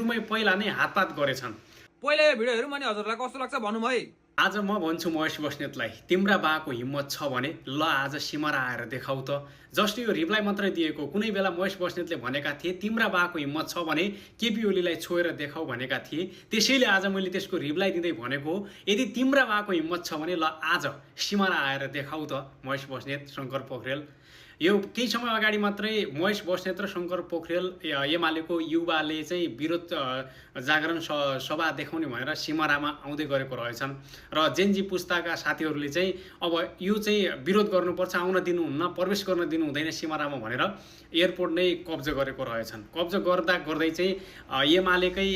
सुरुमै पहिला नै हातपात गरेछन्। पहिला यो भिडियो हेरौँ अनि हजुरलाई कस्तो लाग्छ भन्नु है। आज म भन्छु महेश बस्नेतलाई, तिम्रा बाको हिम्मत छ भने ल आज सिमरा आएर देखाउ त। जस्ट यो रिप्लाई मात्रै दिएको, कुनै बेला महेश बस्नेतले भनेका थिए तिम्रा बाको हिम्मत छ भने केपी ओलीलाई छोएर देखाउ भनेका थिए। त्यसैले आज मैले त्यसको रिप्लाई दिँदै भनेको हो, यदि तिम्रा बाको हिम्मत छ भने ल आज सिमरा आएर देखाउ त महेश बस्नेत, शङ्कर पोखरेल। यो केही समय अगाडि मात्रै महेश बस्नेत र शङ्कर पोखरेल एमालेको युवाले चाहिँ विरोध जागरण सभा देखाउने भनेर सिमरामा आउँदै गरेको रहेछन् र जेनजी पुस्ताका साथीहरूले चाहिँ अब यो चाहिँ विरोध गर्नुपर्छ, आउन दिनुहुन्न, प्रवेश गर्न दिनु हुँदैन सिमरामा भनेर एयरपोर्ट नै कब्जा गरेको रहेछन्। कब्जा गर्दा गर्दै चाहिँ एमालेकै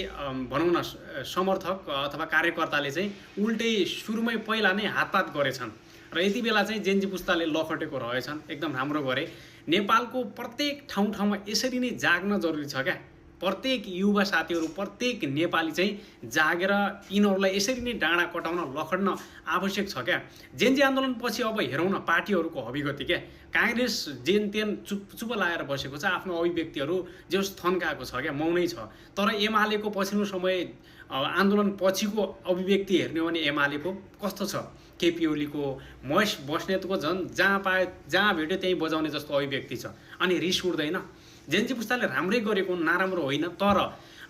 भनौँ न समर्थक अथवा कार्यकर्ताले चाहिँ उल्टै सुरुमै पहिला नै हातपात गरेछन् र यति बेला चाहिँ जेनजी पुस्ताले लखटेको रहेछन्। एकदम राम्रो गरे। नेपालको प्रत्येक ठाउँमा यसरी नै जाग्न जरुरी छ क्या। प्रत्येक युवा साथीहरू, प्रत्येक नेपाली चाहिँ जागेर यिनीहरूलाई यसरी नै डाँडा कटाउन लखड्न आवश्यक छ क्या। जेनजी आन्दोलनपछि अब हेरौँ न पार्टीहरूको हविगति क्या। काङ्ग्रेस जेन तेन चुप लाएर बसेको छ, आफ्नो अभिव्यक्तिहरू जस थन्काएको छ क्या, मौनै छ। तर एमालेको पछिल्लो समय आन्दोलन पछिको अभिव्यक्ति हेर्ने हो भने एमालेको कस्तो छ, केपी ओलीको, महेश बस्नेतको झन् जहाँ पाए जहाँ भेट्यो त्यहीँ बजाउने जस्तो अभिव्यक्ति छ। अनि रिस उठ्दैन। जेनजी पुस्ताले राम्रै गरेको, नराम्रो होइन, तर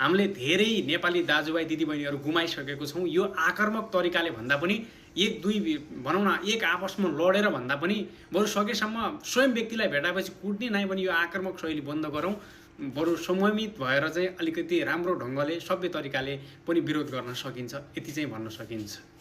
हामीले धेरै नेपाली दाजुभाइ दिदीबहिनीहरू गुमाइसकेको छौँ। यो आक्रामक तरिकाले भन्दा पनि एक दुई भनौँ न एक आपसमा लडेर भन्दा पनि बरु सकेसम्म स्वयं व्यक्तिलाई भेटाएपछि कुट्ने नै पनि यो आक्रामक शैली बन्द गरौँ। बरु संयमित भएर चाहिँ अलिकति राम्रो ढङ्गले सभ्य तरिकाले पनि विरोध गर्न सकिन्छ, यति चाहिँ भन्न सकिन्छ।